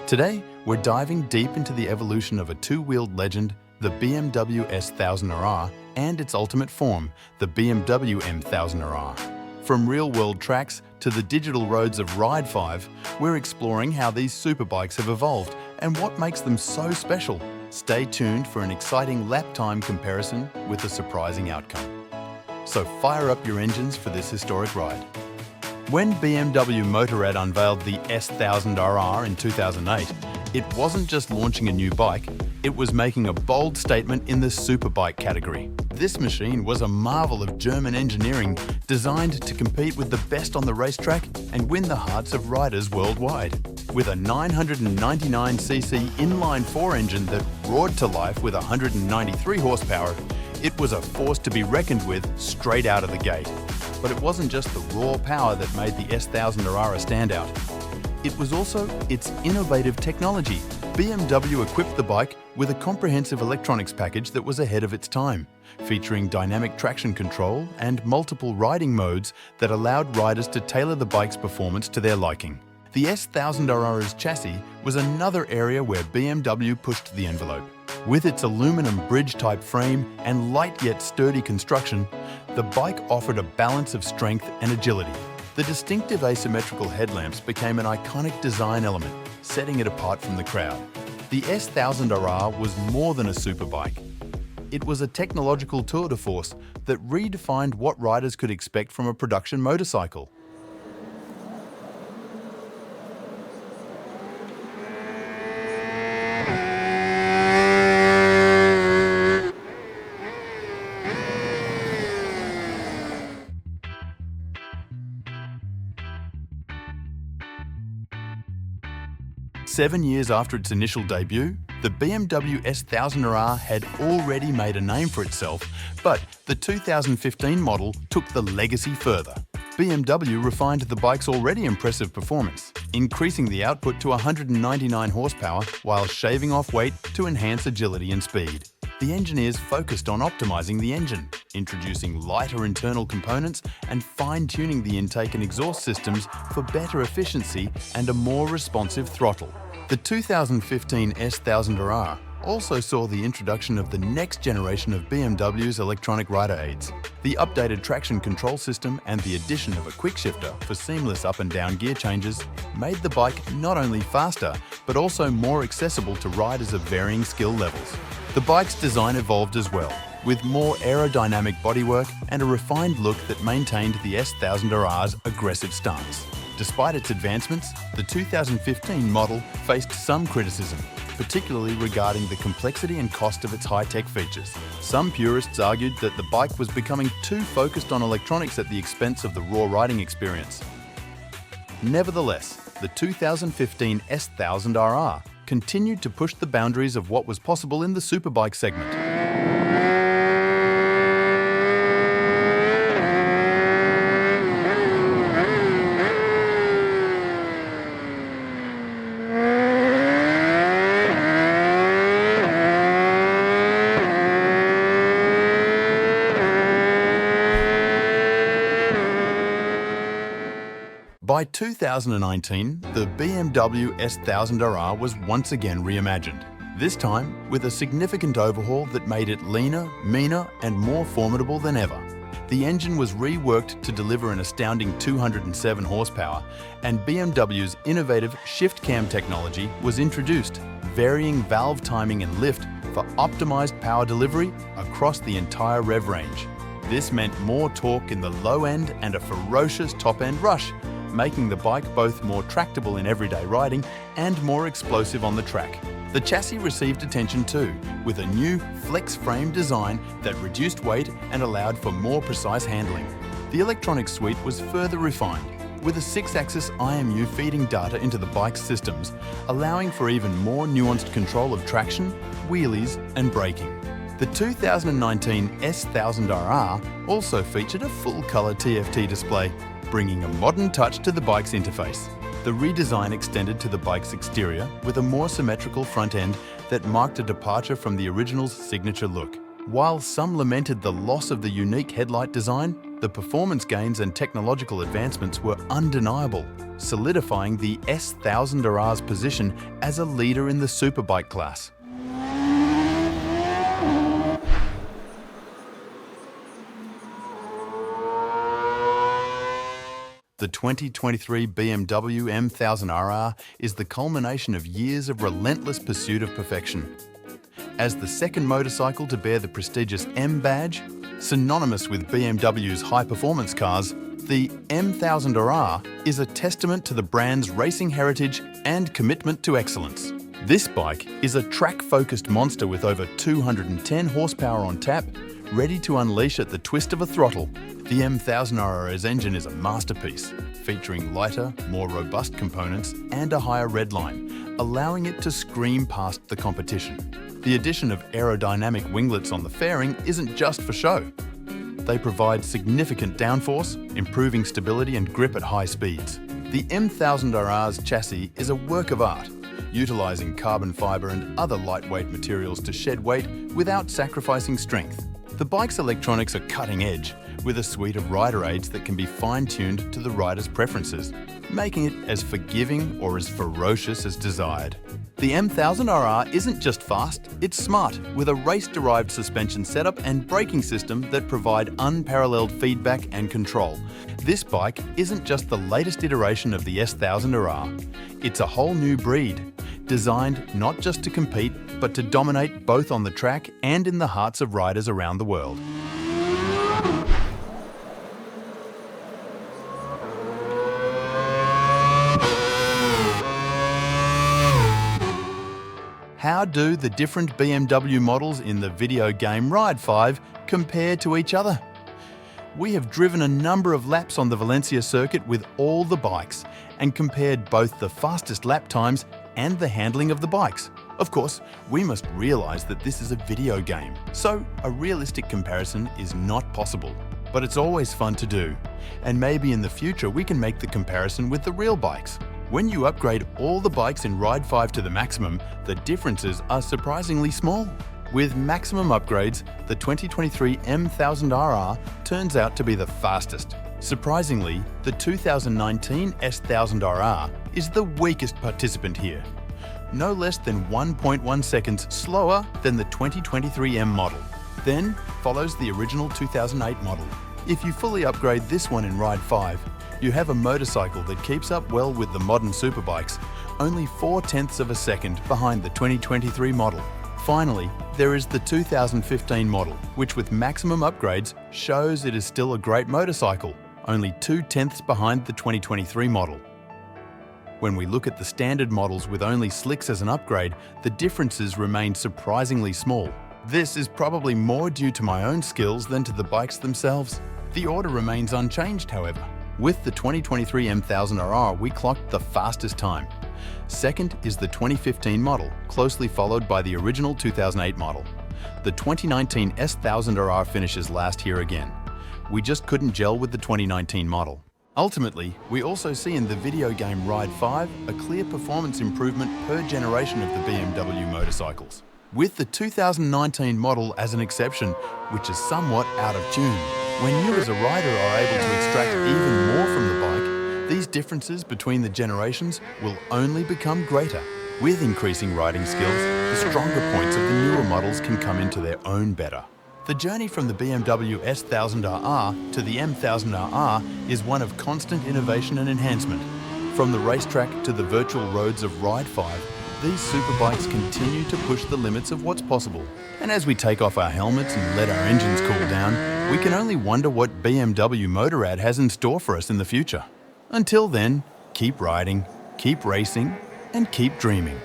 Today, we're diving deep into the evolution of a two-wheeled legend, the BMW S 1000RR, and its ultimate form, the BMW M 1000RR. From real-world tracks to the digital roads of Ride 5, we're exploring how these superbikes have evolved and what makes them so special. Stay tuned for an exciting lap time comparison with a surprising outcome. So fire up your engines for this historic ride. When BMW Motorrad unveiled the S 1000RR in 2008, it wasn't just launching a new bike, it was making a bold statement in the superbike category. This machine was a marvel of German engineering designed to compete with the best on the racetrack and win the hearts of riders worldwide. With a 999cc inline-4 engine that roared to life with 193 horsepower, it was a force to be reckoned with straight out of the gate. But it wasn't just the raw power that made the S 1000RR a standout. It was also its innovative technology. BMW equipped the bike with a comprehensive electronics package that was ahead of its time, featuring dynamic traction control and multiple riding modes that allowed riders to tailor the bike's performance to their liking. The S 1000RR's chassis was another area where BMW pushed the envelope. With its aluminum bridge-type frame and light yet sturdy construction, the bike offered a balance of strength and agility. The distinctive asymmetrical headlamps became an iconic design element, setting it apart from the crowd. The S 1000RR was more than a superbike. It was a technological tour de force that redefined what riders could expect from a production motorcycle. Seven years after its initial debut, the BMW S 1000RR had already made a name for itself, but the 2015 model took the legacy further. BMW refined the bike's already impressive performance, increasing the output to 199 horsepower while shaving off weight to enhance agility and speed. The engineers focused on optimizing the engine, introducing lighter internal components and fine-tuning the intake and exhaust systems for better efficiency and a more responsive throttle. The 2015 S 1000RR also saw the introduction of the next generation of BMW's electronic rider aids. The updated traction control system and the addition of a quickshifter for seamless up and down gear changes made the bike not only faster, but also more accessible to riders of varying skill levels. The bike's design evolved as well, with more aerodynamic bodywork and a refined look that maintained the S 1000RR's aggressive stance. Despite its advancements, the 2015 model faced some criticism, particularly regarding the complexity and cost of its high-tech features. Some purists argued that the bike was becoming too focused on electronics at the expense of the raw riding experience. Nevertheless, the 2015 S 1000RR continued to push the boundaries of what was possible in the superbike segment. By 2019, the BMW S 1000RR was once again reimagined, this time with a significant overhaul that made it leaner, meaner, and more formidable than ever. The engine was reworked to deliver an astounding 207 horsepower, and BMW's innovative shift cam technology was introduced, varying valve timing and lift for optimized power delivery across the entire rev range. This meant more torque in the low end and a ferocious top-end rush, making the bike both more tractable in everyday riding and more explosive on the track. The chassis received attention too, with a new flex frame design that reduced weight and allowed for more precise handling. The electronics suite was further refined, with a 6-axis IMU feeding data into the bike's systems, allowing for even more nuanced control of traction, wheelies and braking. The 2019 S 1000RR also featured a full-colour TFT display, bringing a modern touch to the bike's interface. The redesign extended to the bike's exterior with a more symmetrical front end that marked a departure from the original's signature look. While some lamented the loss of the unique headlight design, The performance gains and technological advancements were undeniable, solidifying the S1000RR's position as a leader in the superbike class. The 2023 BMW M1000RR is the culmination of years of relentless pursuit of perfection. As the second motorcycle to bear the prestigious M badge, synonymous with BMW's high-performance cars, the M1000RR is a testament to the brand's racing heritage and commitment to excellence. This bike is a track-focused monster with over 210 horsepower on tap, ready to unleash at the twist of a throttle. The M1000RR's engine is a masterpiece, featuring lighter, more robust components and a higher redline, allowing it to scream past the competition. The addition of aerodynamic winglets on the fairing isn't just for show. They provide significant downforce, improving stability and grip at high speeds. The M1000RR's chassis is a work of art, utilising carbon fibre and other lightweight materials to shed weight without sacrificing strength. The bike's electronics are cutting edge, with a suite of rider aids that can be fine-tuned to the rider's preferences, making it as forgiving or as ferocious as desired. The M1000RR isn't just fast, it's smart, with a race-derived suspension setup and braking system that provide unparalleled feedback and control. This bike isn't just the latest iteration of the S1000RR, it's a whole new breed, designed not just to compete, but to dominate both on the track and in the hearts of riders around the world. How do the different BMW models in the video game Ride 5 compare to each other? We have driven a number of laps on the Valencia circuit with all the bikes and compared both the fastest lap times and the handling of the bikes. Of course, we must realise that this is a video game, so a realistic comparison is not possible. But it's always fun to do, and maybe in the future we can make the comparison with the real bikes. When you upgrade all the bikes in Ride 5 to the maximum, the differences are surprisingly small. With maximum upgrades, the 2023 M1000RR turns out to be the fastest. Surprisingly, the 2019 S1000RR is the weakest participant here, no less than 1.1 seconds slower than the 2023 M model. Then follows the original 2008 model. If you fully upgrade this one in Ride 5, you have a motorcycle that keeps up well with the modern superbikes, only 0.4 of a second behind the 2023 model. Finally, there is the 2015 model, which with maximum upgrades shows it is still a great motorcycle, only 0.2 behind the 2023 model. When we look at the standard models with only slicks as an upgrade, the differences remain surprisingly small. This is probably more due to my own skills than to the bikes themselves. The order remains unchanged, however. With the 2023 M1000RR, we clocked the fastest time. Second is the 2015 model, closely followed by the original 2008 model. The 2019 S1000RR finishes last here again. We just couldn't gel with the 2019 model. Ultimately, we also see in the video game Ride 5 a clear performance improvement per generation of the BMW motorcycles, with the 2019 model as an exception, which is somewhat out of tune. When you as a rider are able to extract even more from the bike, these differences between the generations will only become greater. With increasing riding skills, the stronger points of the newer models can come into their own better. The journey from the BMW S1000RR to the M1000RR is one of constant innovation and enhancement. From the racetrack to the virtual roads of Ride 5, these superbikes continue to push the limits of what's possible. And as we take off our helmets and let our engines cool down, we can only wonder what BMW Motorrad has in store for us in the future. Until then, keep riding, keep racing, and keep dreaming.